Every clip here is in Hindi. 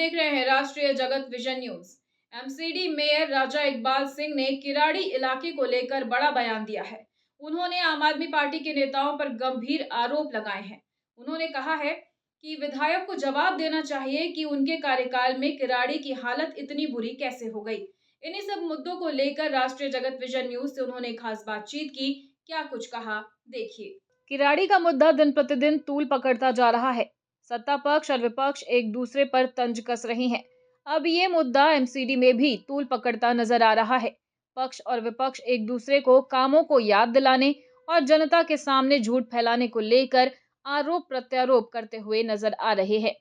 देख रहे हैं राष्ट्रीय जगत विजन न्यूज। एमसीडी मेयर राजा इकबाल सिंह ने किराड़ी इलाके को लेकर बड़ा बयान दिया है। उन्होंने आम आदमी पार्टी के नेताओं पर गंभीर आरोप लगाए हैं। उन्होंने कहा है कि विधायक को जवाब देना चाहिए कि उनके कार्यकाल में किराड़ी की हालत इतनी बुरी कैसे हो गई। इन्हीं सब मुद्दों को लेकर राष्ट्रीय जगत विजन न्यूज से उन्होंने खास बातचीत की। क्या कुछ कहा, देखिए। किराड़ी का मुद्दा दिन प्रतिदिन तूल पकड़ता जा रहा है। सत्ता पक्ष और विपक्ष एक दूसरे पर तंज कस रही हैं। अब ये मुद्दा एमसीडी में भी तूल पकड़ता नजर आ रहा है। पक्ष और विपक्ष एक दूसरे को कामों को याद दिलाने और जनता के सामने झूठ फैलाने को लेकर आरोप प्रत्यारोप करते हुए नजर आ रहे हैं।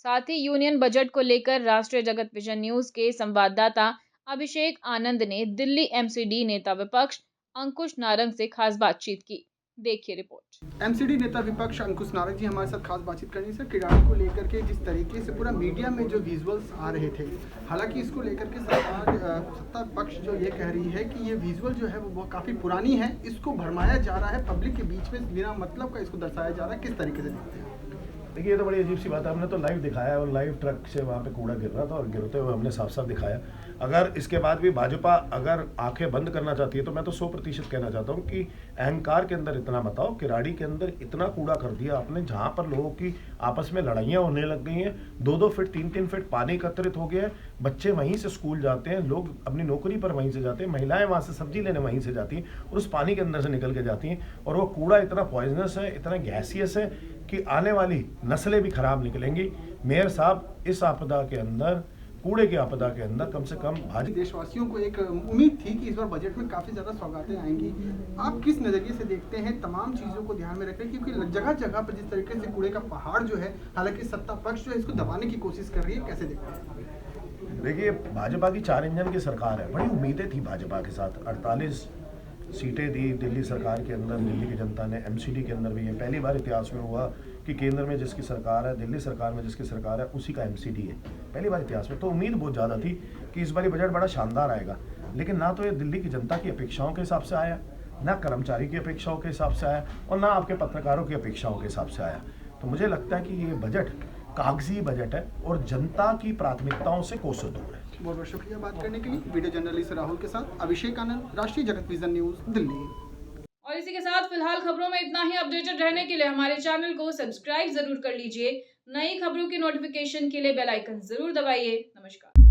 साथ ही यूनियन बजट को लेकर राष्ट्रीय जगत विजन न्यूज के संवाददाता अभिषेक आनंद ने दिल्ली एमसीडी नेता विपक्ष अंकुश नारंग से खास बातचीत की। देखिए रिपोर्ट। एमसीडी नेता विपक्ष अंकुश नारंग जी हमारे साथ खास बातचीत करनी सर, किराड़ी को लेकर के जिस तरीके से पूरा मीडिया में जो विजुअल्स आ रहे थे, हालांकि इसको लेकर के सत्ता पक्ष जो ये कह रही है कि ये विजुअल जो है वो काफ़ी पुरानी है, इसको भरमाया जा रहा है पब्लिक के बीच में, बिना मतलब का इसको दर्शाया जा रहा है। किस तरीके से देखते हैं? देखिए, ये तो बड़ी अजीब सी बात है। हमने तो लाइव दिखाया और लाइव ट्रक से वहाँ पे कूड़ा गिर रहा था और गिरते हुए हमने साफ साफ दिखाया। अगर इसके बाद भी भाजपा अगर आंखें बंद करना चाहती है तो मैं तो 100% कहना चाहता हूँ कि अहंकार के अंदर इतना मत आओ। किराड़ी के अंदर इतना कूड़ा कर दिया आपने, जहाँ पर लोगों की आपस में लड़ाइयाँ होने लग गई हैं। 2-2 फीट 3-3 फीट पानी एकत्रित हो गया है। बच्चे वहीं से स्कूल जाते हैं, लोग अपनी नौकरी पर वहीं से जाते हैं, महिलाएं वहाँ से सब्जी लेने वहीं से जाती हैं और उस पानी के अंदर से निकल के जाती हैं। और वो कूड़ा इतना पॉइजनस है, इतना गैसियस है कि आने वाली नस्लें भी खराब निकलेंगी। मेयर साहब, इस आपदा के अंदर, कूड़े की आपदा के अंदर कम से कम देशवासियों को एक उम्मीद थी कि इस बार बजट में काफ़ी ज़्यादा सौगातें आएंगी। आप किस नज़रिए से देखते हैं तमाम चीज़ों को ध्यान में रखें, क्योंकि जगह जगह पर जिस तरीके से कूड़े का पहाड़ जो है, हालांकि सत्ता पक्ष जो है इसको दबाने की कोशिश कर रही है, कैसे देखते हैं? देखिए, भाजपा की 4 इंजन की सरकार है। बड़ी उम्मीदें थी भाजपा के साथ। 48 सीटें दी दिल्ली सरकार के अंदर, दिल्ली की जनता ने। एमसीडी के अंदर भी ये पहली बार इतिहास में हुआ कि केंद्र में जिसकी सरकार है, दिल्ली सरकार में जिसकी सरकार है, उसी का एमसीडी है। पहली बार इतिहास में। तो उम्मीद बहुत ज़्यादा थी कि इस बार बजट बड़ा शानदार आएगा। लेकिन ना तो ये दिल्ली की जनता की अपेक्षाओं के हिसाब से आया, ना कर्मचारी की अपेक्षाओं के हिसाब से आया और ना आपके पत्रकारों की अपेक्षाओं के हिसाब से आया। तो मुझे लगता है कि ये बजट कागजी बजट है और जनता की प्राथमिकताओं से कोसों दूर है। बहुत बहुत शुक्रिया बात करने के लिए। वीडियो जर्नलिस्ट राहुल के साथ अभिषेक आनंद, राष्ट्रीय जगत विजन न्यूज, दिल्ली। और इसी के साथ फिलहाल खबरों में इतना ही। अपडेटेड रहने के लिए हमारे चैनल को सब्सक्राइब जरूर कर लीजिए। नई खबरों की नोटिफिकेशन के लिए बेल आइकन जरूर दबाइए। नमस्कार।